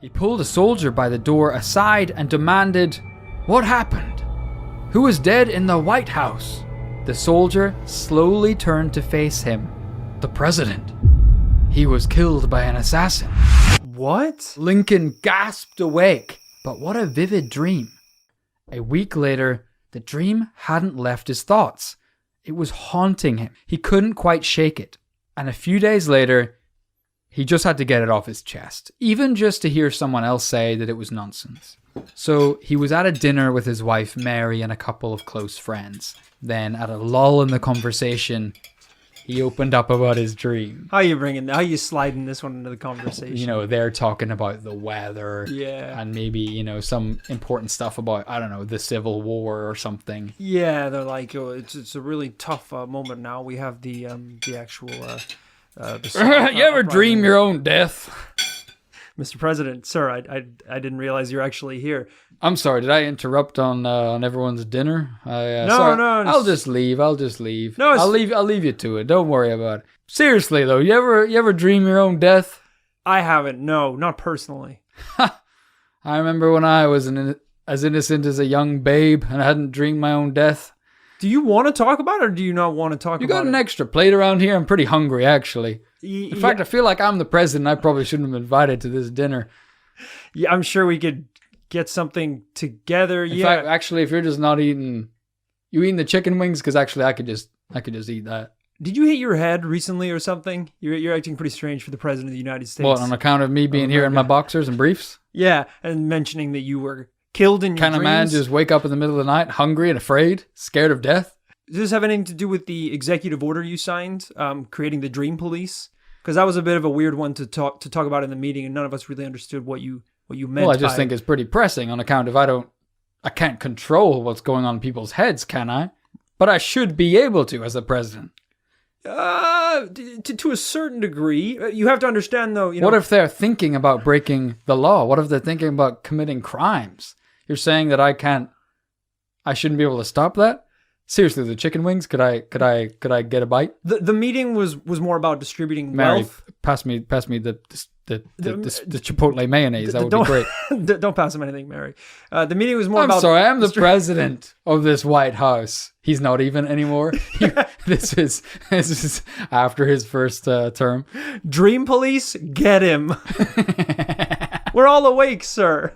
He pulled a soldier by the door aside and demanded, "What happened? Who is dead in the White House?" The soldier slowly turned to face him. "The president. He was killed by an assassin." What? Lincoln gasped awake. But what a vivid dream. A week later, the dream hadn't left his thoughts. It was haunting him. He couldn't quite shake it. And a few days later, he just had to get it off his chest, even just to hear someone else say that it was nonsense. So he was at a dinner with his wife, Mary, and a couple of close friends. Then, at a lull in the conversation, he opened up about his dream. How you sliding this one into the conversation? You know, they're talking about the weather. Yeah. And maybe, you know, some important stuff about, I don't know, the Civil War or something. Yeah, they're like, oh, it's a really tough moment now. We have the actual... You ever dream your own death? Mr. President, sir, I didn't realize you're actually here. I'm sorry, did I interrupt on everyone's dinner? No. I'll just leave. No, I'll leave you to it. Don't worry about it. Seriously though, you ever dream your own death? I haven't. No, not personally. I remember when I was as innocent as a young babe and I hadn't dreamed my own death. Do you want to talk about it, or do you not want to talk about it? You got an extra plate around here? I'm pretty hungry, actually. In fact, I feel like I'm the president. I probably shouldn't have been invited to this dinner. Yeah, I'm sure we could get something together. In fact, actually, if you're just not eating the chicken wings, because actually I could just eat that. Did you hit your head recently or something? You're acting pretty strange for the president of the United States. What, on account of me being here in my boxers and briefs? Yeah, and mentioning that you were killed in your dreams. Can a man just wake up in the middle of the night, hungry and afraid, scared of death? Does this have anything to do with the executive order you signed, creating the Dream Police? Because that was a bit of a weird one to talk about in the meeting, and none of us really understood what you meant. Well, I just think it's pretty pressing on account of I can't control what's going on in people's heads, can I? But I should be able to as the president. To a certain degree. You have to understand, though. What if they're thinking about breaking the law? What if they're thinking about committing crimes? You're saying that I shouldn't be able to stop that? Seriously, the chicken wings, could I get a bite? The meeting was more about distributing Mary, wealth. pass me the Chipotle mayonnaise. That would be great. Don't pass him anything, Mary. The meeting was more I'm about... sorry, I'm the president of this White House. He's not even anymore. This is after his first term. Dream Police, get him. We're all awake, sir.